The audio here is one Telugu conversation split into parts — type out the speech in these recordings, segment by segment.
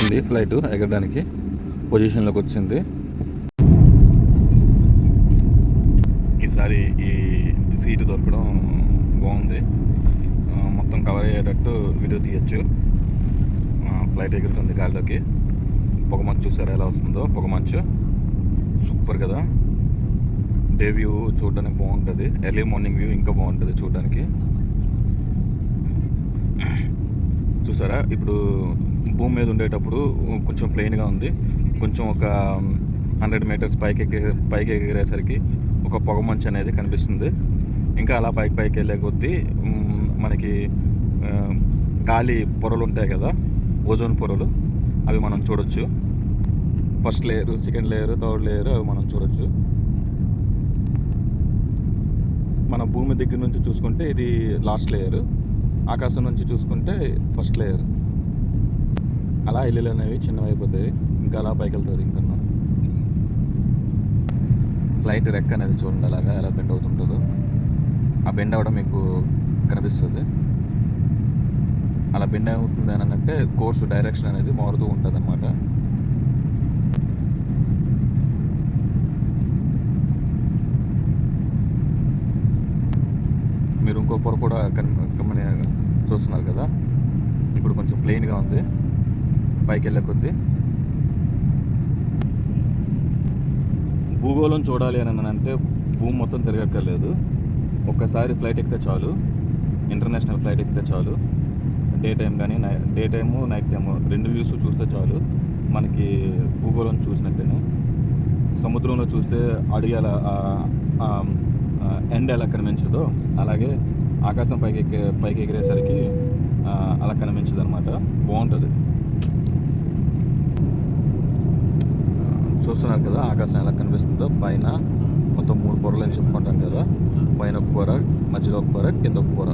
ఫ్లైట్ ఎగరడానికి పొజిషన్లోకి వచ్చింది. ఈసారి ఈ సీటు దొరకడం బాగుంది. మొత్తం కవర్ అయ్యేటట్టు వీడియో తీయచ్చు. ఫ్లైట్ ఎగురుతుంది గాలిలోకి. పొగమంచు చూసారా ఎలా వస్తుందో? పొగమంచు సూపర్ కదా. డే వ్యూ చూడడానికి బాగుంటుంది. ఎర్లీ మార్నింగ్ వ్యూ ఇంకా బాగుంటుంది చూడడానికి. చూసారా ఇప్పుడు భూమి మీద ఉండేటప్పుడు కొంచెం ప్లెయిన్గా ఉంది. కొంచెం ఒక 100 మీటర్స్ పైకి ఎగిరేసరికి ఒక పొగమంచు అనేది కనిపిస్తుంది. ఇంకా అలా పైకి వెళ్ళే కొద్దీ మనకి గాలి పొరలు ఉంటాయి కదా, ఓజోన్ పొరలు, అవి మనం చూడొచ్చు. First layer, second layer, third layer అవి మనం చూడొచ్చు. మన భూమి దగ్గర నుంచి చూసుకుంటే ఇది లాస్ట్ లేయరు, ఆకాశం నుంచి చూసుకుంటే ఫస్ట్ లేయర్. అలా ఇల్లులు అనేవి చిన్నవైపోతాయి, ఇంకా అలా పైకి వెళ్తుంది. ఇంకా ఫ్లైట్ రెక్క అనేది చూడండి అలాగా ఎలా బెండ్ అవుతుంటుందో. ఆ బెండ్ అవ్వడం మీకు కనిపిస్తుంది. అలా బెండ్ అవుతుంది అని అంటే కోర్సు డైరెక్షన్ అనేది మారుతూ ఉంటుంది అన్నమాట. మీరు ఇంకో పొర కూడా చూస్తున్నారు కదా, ఇప్పుడు కొంచెం ప్లెయిన్గా ఉంది. పైకి వెళ్ళే కొద్దీ భూగోళం చూడాలి అని అంటే భూమి మొత్తం తిరగక్కర్లేదు. ఒక్కసారి ఫ్లైట్ ఎక్కితే చాలు, ఇంటర్నేషనల్ ఫ్లైట్ ఎక్కితే చాలు. డే టైం కానీ day time night time 2 views చూస్తే చాలు మనకి భూగోళం చూసినట్టేనే. సముద్రంలో చూస్తే అడుగు ఎలా ఎండ్ ఎలా కనిపించదో అలాగే ఆకాశం పైకి ఎగిరేసరికి అలా కనిపించదు అనమాట. బాగుంటుంది. చూస్తున్నారు కదా ఆకాశం ఎలా కనిపిస్తుందో. పైన మొత్తం 3 పొరలు అని చెప్పుకుంటాం కదా. పైన ఒక పొర, మధ్యలో ఒక పొర, కింద ఒక పొర.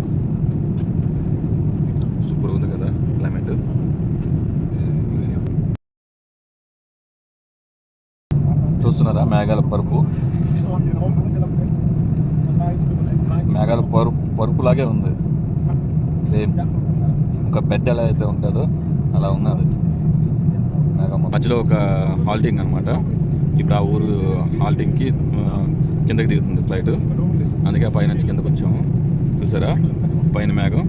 సూపర్ ఉంది కదా క్లైమేట్. చూస్తున్నారా మేఘాల పరుపు? మేఘాల పరుపులాగే ఉంది సేమ్. ఇంకా బెడ్ ఎలా అయితే ఉంటుందో అలా ఉన్నది. మధ్యలో ఒక హాల్టింగ్ అనమాట. ఇప్పుడు ఆ ఊరు హాల్టింగ్కి కిందకి దిగుతుంది ఫ్లైట్. అందుకే పైనుంచి కిందకు వచ్చాము. చూసారా పైన మేఘం.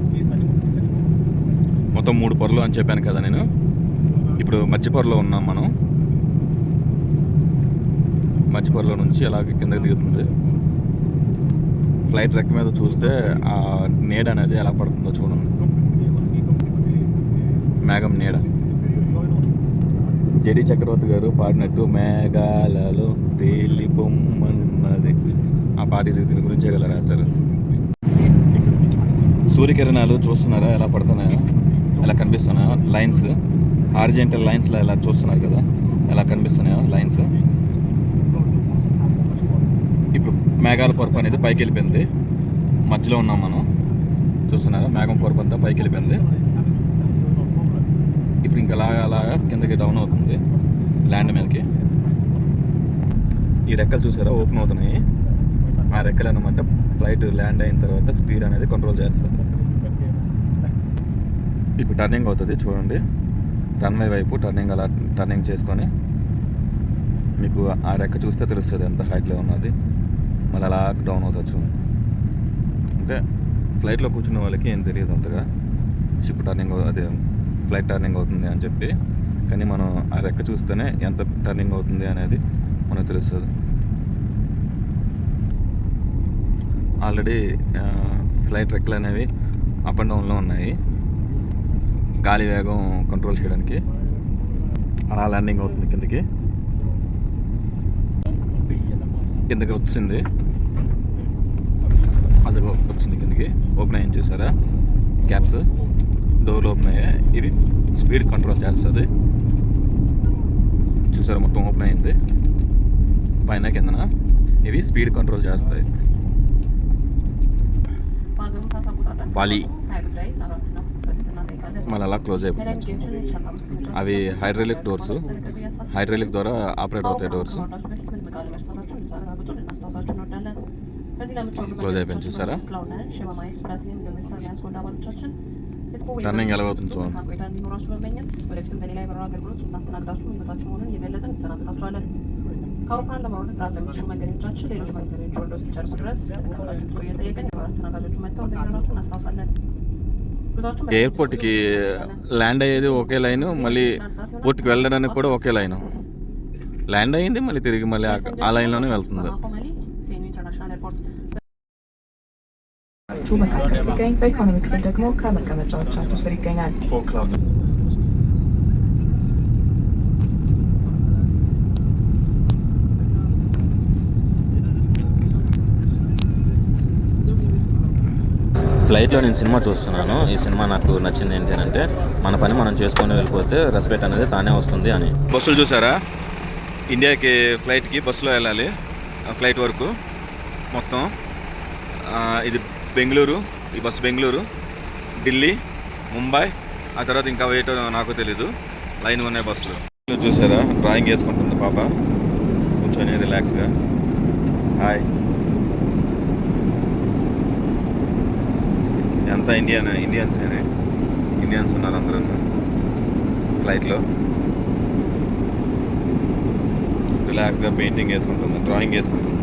మొత్తం 3 పొరలు అని చెప్పాను కదా నేను. ఇప్పుడు మధ్య పొరలో ఉన్నాం మనం. మధ్య పొరలో నుంచి అలాగే కిందకి దిగుతుంది. ఫ్లైట్ రెక్క మీద చూస్తే ఆ నీడ అనేది ఎలా పడుతుందో చూడండి. మేఘం నీడ. జెడి చక్రవర్తి గారు పాడినట్టు మేఘాలలో తేలి బొమ్మన్నది, ఆ పాట దీని గురించే కదా రాశారు. సూర్యకిరణాలు చూస్తున్నారా ఎలా పడుతున్నాయో, ఎలా కనిపిస్తున్నాయో లైన్స్, హారిజాంటల్ లైన్స్లో ఎలా చూస్తున్నారు కదా ఎలా కనిపిస్తున్నాయో లైన్స్. ఇప్పుడు మేఘాల పొరపు అనేది పైకి వెళ్ళిపోయింది. మధ్యలో ఉన్నాం మనం. చూస్తున్నారా మేఘం పొరపు అంతా పైకి వెళ్ళిపోయింది. ఇప్పుడు ఇంకా అలాగా కిందకి డౌన్ అవుతుంది ల్యాండ్ మీదకి. ఈ రెక్కలు చూసారా ఓపెన్ అవుతున్నాయి. ఆ రెక్కలు అన్నమాట ఫ్లైట్ ల్యాండ్ అయిన తర్వాత స్పీడ్ అనేది కంట్రోల్ చేస్తుంది. ఇప్పుడు టర్నింగ్ అవుతుంది చూడండి. రన్వే వైపు టర్నింగ్ చేసుకొని మీకు ఆ రెక్క చూస్తే తెలుస్తుంది ఎంత హైట్లో ఉన్నది. మళ్ళీ అలా డౌన్ అవుతుంది చూడండి. అంటే ఫ్లైట్లో కూర్చున్న వాళ్ళకి ఏం తెలియదు అంతగా షిప్ టర్నింగ్ అదే ఫ్లైట్ టర్నింగ్ అవుతుంది అని చెప్పి. కానీ మనం ఆ రెక్క చూస్తేనే ఎంత టర్నింగ్ అవుతుంది అనేది మనకు తెలుస్తుంది. ఆల్రెడీ ఫ్లైట్ రెక్కలు అనేవి అప్ అండ్ డౌన్లో ఉన్నాయి గాలి వేగం కంట్రోల్ చేయడానికి. అలా ల్యాండింగ్ అవుతుంది కిందకి వచ్చింది. అది వచ్చింది కిందకి. ఓపెన్ అయ్యింది చూసారా క్యాప్స్, డోర్లు ఓపెన్ అయ్యాయి. ఇది స్పీడ్ కంట్రోల్ చేస్తుంది. చూసారా మొత్తం ఓపెన్ అయింది పైన కిందన. ఇవి స్పీడ్ కంట్రోల్ చేస్తాయి. బాలి మళ్ళీ అలా క్లోజ్ అయిపోతుంది. అవి హైడ్రాలిక్ డోర్స్, హైడ్రాలిక్ ద్వారా ఆపరేట్ అవుతాయి డోర్స్. క్లోజ్ అయిపోయింది చూసారా. టర్నింగ్ ఎలా అవుతుంది చూడండి. ቆይታ እንዲኖራችሁ በመመኘት ወደፊትም በሌላ የበረራ አገልግሎት ስናስተናግዳችሁ ምኞታችሁ መሆኑን እየገለጽን እንሰናበታችኋለን። ከአውሮፕላን ለማውረድ ራስ ለሚችሉ መንገደኞቻችን ሌሎች መንገደኞች ወርደው እስኪጨርሱ ድረስ ከፍላችሁ ቆዩ እየጠየቅን የበረራ አስተናጋጆቹ መጥተው እንደሚኖራችሁ እናስታውሳለን። ఎయిర్పోర్ట్కి ల్యాండ్ అయ్యేది ఒకే లైను, మళ్ళీ పోర్ట్కి వెళ్ళడానికి కూడా ఒకే లైను. ల్యాండ్ అయ్యింది మళ్ళీ తిరిగి మళ్ళీ ఆ లైన్లోనే వెళ్తుంది. Tourbekanntnisigény bei economic ደግሞ ከመቀመጫዎቻችሁ ስር ይገኛል። ఫ్లైట్లో నేను సినిమా చూస్తున్నాను. ఈ సినిమా నాకు నచ్చింది ఏంటి అంటే మన పని మనం చేసుకొని వెళ్ళిపోతే రెస్పెక్ట్ అనేది తానే వస్తుంది అని. బస్సులు చూసారా, ఇండియాకి ఫ్లైట్కి బస్సులో వెళ్ళాలి ఫ్లైట్ వరకు మొత్తం. ఇది బెంగళూరు, ఈ బస్సు బెంగళూరు, ఢిల్లీ, ముంబై, ఆ తర్వాత ఇంకా వేయటో నాకు తెలీదు. లైన్ ఉన్నాయి బస్సులు. చూసారా, డ్రాయింగ్ వేసుకుంటుంది పాప కూర్చొని రిలాక్స్గా. హాయ్, అంతా ఇండియన్స్ ఉన్నారు అందరూ ఫ్లైట్లో. రిలాక్స్గా పెయింటింగ్ వేసుకుంటుంది, డ్రాయింగ్ వేసుకుంటుంది.